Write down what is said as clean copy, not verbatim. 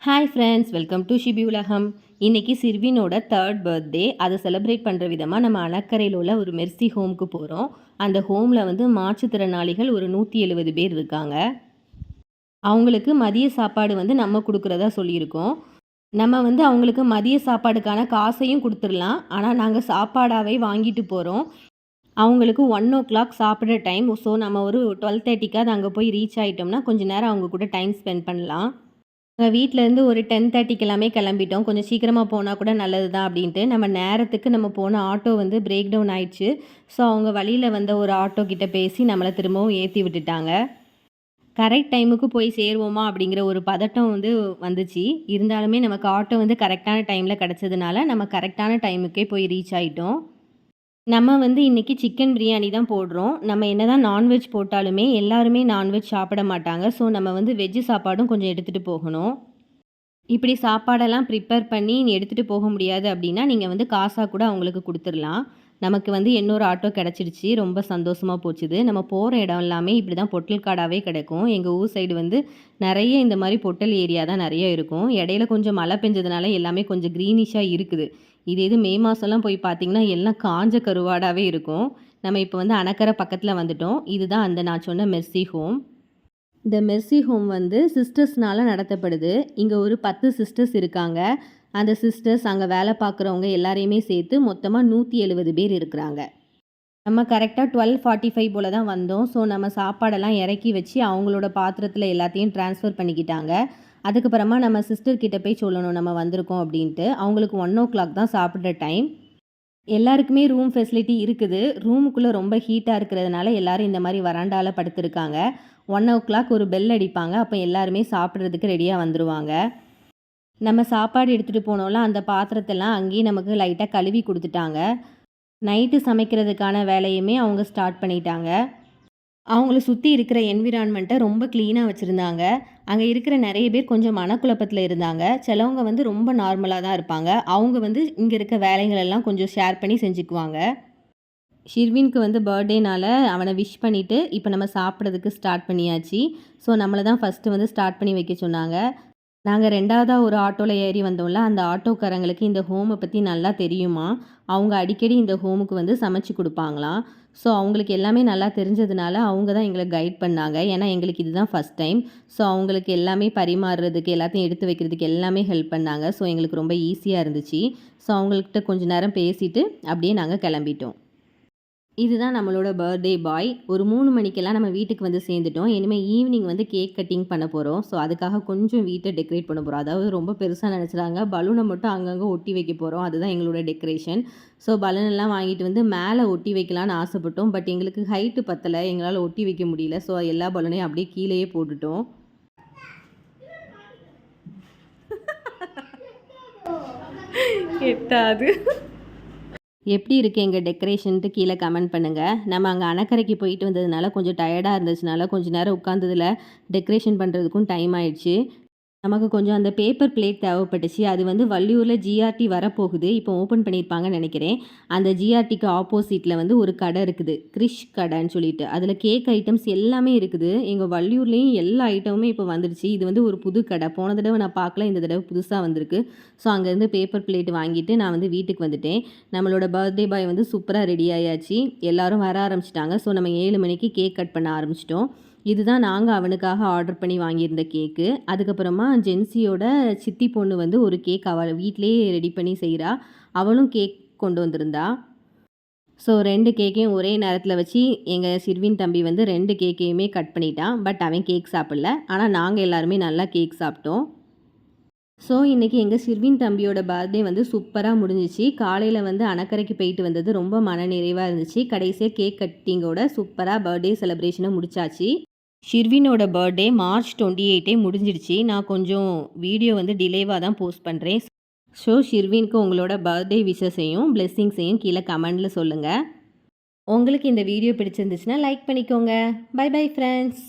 Hi friends, welcome to Shibi உலகம். இன்றைக்கி சிர்வினோட 3rd birthday. அதை செலிப்ரேட் பண்ணுற விதமாக நம்ம அணக்கரையில் உள்ள ஒரு மெர்சி ஹோமுக்கு போகிறோம். அந்த ஹோமில் வந்து மாற்றுத்திறனாளிகள் ஒரு 170 பேர் இருக்காங்க. அவங்களுக்கு மதிய சாப்பாடு வந்து நம்ம கொடுக்குறதா சொல்லியிருக்கோம். நம்ம வந்து அவங்களுக்கு மதிய சாப்பாடுக்கான காசையும் கொடுத்துடலாம். ஆனால் நாங்கள் சாப்பாடாகவே வாங்கிட்டு போகிறோம். அவங்களுக்கு 1 o'clock சாப்பிட்ற டைம். ஸோ நம்ம ஒரு 12:30க்காக அங்கே போய் ரீச் ஆகிட்டோம்னா கொஞ்சம் நேரம் அவங்க கூட டைம் ஸ்பெண்ட் பண்ணலாம். நாங்கள் வீட்டிலேருந்து ஒரு 10:30க்கு எல்லாமே கிளம்பிட்டோம். கொஞ்சம் சீக்கிரமாக போனால் கூட நல்லது தான் அப்படின்ட்டு. நம்ம நேரத்துக்கு நம்ம போன ஆட்டோ வந்து பிரேக் டவுன் ஆயிடுச்சு. ஸோ அவங்க வழியில் வந்த ஒரு ஆட்டோ கிட்ட பேசி நம்மளை திரும்பவும் ஏற்றி விட்டுட்டாங்க. கரெக்ட் டைமுக்கு போய் சேருவோமா அப்படிங்கிற ஒரு பதட்டம் வந்து வந்துச்சு. இருந்தாலுமே நமக்கு ஆட்டோ வந்து கரெக்டான டைமில் கிடச்சதுனால நம்ம கரெக்டான டைமுக்கே போய் ரீச் ஆகிட்டோம். நம்ம வந்து இன்றைக்கி சிக்கன் பிரியாணி தான் போடுறோம். நம்ம என்ன தான் நான்வெஜ் போட்டாலுமே எல்லாருமே நான்வெஜ் சாப்பிட மாட்டாங்க. ஸோ நம்ம வந்து வெஜ்ஜு சாப்பாடும் கொஞ்சம் எடுத்துகிட்டு போகணும். இப்படி சாப்பாடெல்லாம் ப்ரிப்பேர் பண்ணி எடுத்துகிட்டு போக முடியாது அப்படின்னா நீங்கள் வந்து காசாக கூட அவங்களுக்கு கொடுத்துடலாம். நமக்கு வந்து இன்னொரு ஆட்டோ கிடச்சிடுச்சு. ரொம்ப சந்தோஷமாக போச்சுது. நம்ம போகிற இடம் எல்லாமே இப்படி தான் பொட்டல் காடாகவே கிடைக்கும். எங்கள் ஊர் சைடு வந்து நிறைய இந்த மாதிரி பொட்டல் ஏரியா தான் நிறைய இருக்கும். இடையில கொஞ்சம் மழை பெஞ்சதுனால எல்லாமே கொஞ்சம் க்ரீனிஷாக இருக்குது. இது மே மாதம்லாம் போய் பார்த்திங்கன்னா எல்லாம் காஞ்ச கருவாடாகவே இருக்கும். நம்ம இப்போ வந்து அணக்கரை பக்கத்தில் வந்துட்டோம். இதுதான் அந்த நான் சொன்ன மெர்சி ஹோம். இந்த மெர்சி ஹோம் வந்து சிஸ்டர்ஸ்னால் நடத்தப்படுது. இங்கே ஒரு 10 சிஸ்டர்ஸ் இருக்காங்க. அந்த சிஸ்டர்ஸ் அங்கே வேலை பார்க்குறவங்க எல்லாரையுமே சேர்த்து மொத்தமாக 170 பேர் இருக்கிறாங்க. நம்ம கரெக்டாக 12:45 போல் தான் வந்தோம். ஸோ நம்ம சாப்பாடெல்லாம் இறக்கி வச்சு அவங்களோட பாத்திரத்தில் எல்லாத்தையும் ட்ரான்ஸ்ஃபர் பண்ணிக்கிட்டாங்க. அதுக்கப்புறமா நம்ம சிஸ்டர்கிட்ட போய் சொல்லணும் நம்ம வந்திருக்கோம் அப்படின்ட்டு. அவங்களுக்கு 1 o'clock தான் சாப்பிட்ற டைம். எல்லாருக்குமே ரூம் ஃபெசிலிட்டி இருக்குது. ரூமுக்குள்ளே ரொம்ப ஹீட்டாக இருக்கிறதுனால எல்லோரும் இந்த மாதிரி வராண்டாவில் படுத்துருக்காங்க. 1 o'clock ஒரு பெல் அடிப்பாங்க. அப்போ எல்லாருமே சாப்பிட்றதுக்கு ரெடியாக வந்துடுவாங்க. நம்ம சாப்பாடு எடுத்துகிட்டு போனோம்ல அந்த பாத்திரத்தெல்லாம் அங்கேயே நமக்கு லைட்டாக கழுவி கொடுத்துட்டாங்க. நைட்டு சமைக்கிறதுக்கான வேலையுமே அவங்க ஸ்டார்ட் பண்ணிட்டாங்க. அவங்கள சுற்றி இருக்கிற என்விரான்மெண்ட்டை ரொம்ப க்ளீனாக வச்சுருந்தாங்க. அங்கே இருக்கிற நிறைய பேர் கொஞ்சம் மனக்குழப்பத்தில் இருந்தாங்க. சிலவங்க வந்து ரொம்ப நார்மலாக தான் இருப்பாங்க. அவங்க வந்து இங்கே இருக்க வேலைகளெல்லாம் கொஞ்சம் ஷேர் பண்ணி செஞ்சுக்குவாங்க. ஷிர்வினுக்கு வந்து பர்த்டேனால் அவனை விஷ் பண்ணிவிட்டு இப்போ நம்ம சாப்பிட்றதுக்கு ஸ்டார்ட் பண்ணியாச்சு. ஸோ நம்மளை தான் ஃபஸ்ட்டு வந்து ஸ்டார்ட் பண்ணி வைக்க சொன்னாங்க. நாங்கள் 2வதாக ஒரு ஆட்டோவில் ஏறி வந்தோம்ல, அந்த ஆட்டோக்காரங்களுக்கு இந்த ஹோமை பற்றி நல்லா தெரியுமா. அவங்க அடிக்கடி இந்த ஹோமுக்கு வந்து சமைச்சு கொடுப்பாங்களாம். ஸோ அவங்களுக்கு எல்லாமே நல்லா தெரிஞ்சதுனால அவங்க தான் எங்களை கைட் பண்ணாங்க. ஏன்னா எங்களுக்கு இதுதான் ஃபஸ்ட் டைம். ஸோ அவங்களுக்கு எல்லாமே பரிமாறுறதுக்கு எல்லாத்தையும் எடுத்து வைக்கிறதுக்கு எல்லாமே ஹெல்ப் பண்ணாங்க. ஸோ எங்களுக்கு ரொம்ப ஈஸியாக இருந்துச்சு. ஸோ அவங்கள்கிட்ட கொஞ்சம் நேரம் பேசிவிட்டு அப்படியே நாங்கள் கிளம்பிட்டோம். இதுதான் நம்மளோட பர்த்டே பாய். ஒரு 3 மணிக்கெல்லாம் நம்ம வீட்டுக்கு வந்து சேர்ந்துட்டோம். இனிமேல் ஈவினிங் வந்து கேக் கட்டிங் பண்ண போகிறோம். ஸோ அதுக்காக கொஞ்சம் வீட்டை டெக்கரேட் பண்ண போகிறோம். அதாவது ரொம்ப பெருசாக நினச்சிடாங்க. பலூனை மட்டும் அங்கங்கே ஒட்டி வைக்க போகிறோம். அதுதான் எங்களோட டெக்கரேஷன். ஸோ பலூனெல்லாம் வாங்கிட்டு வந்து மேலே ஒட்டி வைக்கலான்னு ஆசைப்பட்டோம். பட் எங்களுக்கு ஹைட்டு பத்தலை. எங்களால் ஒட்டி வைக்க முடியல. ஸோ எல்லா பலூனையும் அப்படியே கீழேயே போட்டுட்டோம். எட்டாது எப்படி இருக்குது எங்கள் டெக்கரேஷன்ட்டு கீழே கமெண்ட் பண்ணுங்கள். நம்ம அங்கே அணக்கரைக்கு போயிட்டு வந்ததுனால கொஞ்சம் டயர்டாக இருந்துச்சுனால கொஞ்சம் நேரம் உட்காந்ததில் டெக்கரேஷன் பண்ணுறதுக்கும் டைம் ஆயிடுச்சு. நமக்கு கொஞ்சம் அந்த பேப்பர் பிளேட் தேவைப்பட்டுச்சு. அது வந்து வள்ளியூரில் ஜிஆர்டி வரப்போகுது. இப்போ ஓப்பன் பண்ணியிருப்பாங்கன்னு நினைக்கிறேன். அந்த ஜிஆர்டிக்கு ஆப்போசிட்டில் வந்து ஒரு கடை இருக்குது, கிரிஷ் கடைன்னு சொல்லிட்டு. அதில் கேக் ஐட்டம்ஸ் எல்லாமே இருக்குது. எங்கள் வள்ளியூர்லேயும் எல்லா ஐட்டமுமே இப்போ வந்துடுச்சு. இது வந்து ஒரு புது கடை. போன தடவை நான் பார்க்கல, இந்த தடவை புதுசாக வந்திருக்கு. ஸோ அங்கேருந்து பேப்பர் பிளேட் வாங்கிட்டு நான் வந்து வீட்டுக்கு வந்துட்டேன். நம்மளோட பர்த்டே பாய் வந்து சூப்பராக ரெடி ஆயாச்சு. எல்லோரும் வர ஆரம்பிச்சிட்டாங்க. ஸோ நம்ம 7 மணிக்கு கேக் கட் பண்ண ஆரம்பிச்சிட்டோம். இதுதான் நாங்கள் அவனுக்காக ஆர்டர் பண்ணி வாங்கியிருந்த கேக்கு. அதுக்கப்புறமா ஜென்சியோட சித்தி பொண்ணு வந்து ஒரு கேக் அவள் வீட்டிலேயே ரெடி பண்ணி செய்கிறா. அவளும் கேக் கொண்டு வந்திருந்தா. ஸோ 2 கேக்கையும் ஒரே நேரத்தில் வச்சு எங்கள் சிர்வின் தம்பி வந்து 2 கேக்கையுமே கட் பண்ணிட்டான். பட் அவன் கேக் சாப்பிடல. ஆனால் நாங்கள் எல்லாருமே நல்லா கேக் சாப்பிட்டோம். ஸோ இன்றைக்கி எங்கள் சிர்வின் தம்பியோட பர்த்டே வந்து சூப்பராக முடிஞ்சிச்சு. காலையில் வந்து அணக்கரைக்கு போயிட்டு வந்தது ரொம்ப மனநிறைவாக இருந்துச்சு. கடைசியாக கேக் கட்டிங்கோட சூப்பராக பர்த்டே செலிப்ரேஷனை முடிச்சாச்சு. ஷிர்வினோட பர்த்டே March 28 முடிஞ்சிடுச்சு. நான் கொஞ்சம் வீடியோ வந்து டிலேவாக தான் போஸ்ட் பண்ணுறேன். ஸோ ஷிர்வினுக்கு உங்களோட பர்த்டே விஷஸையும் பிளெஸ்ஸிங்ஸையும் கீழே கமெண்டில் சொல்லுங்கள். உங்களுக்கு இந்த வீடியோ பிடிச்சிருந்துச்சுன்னா லைக் பண்ணிக்கோங்க. Bye bye friends.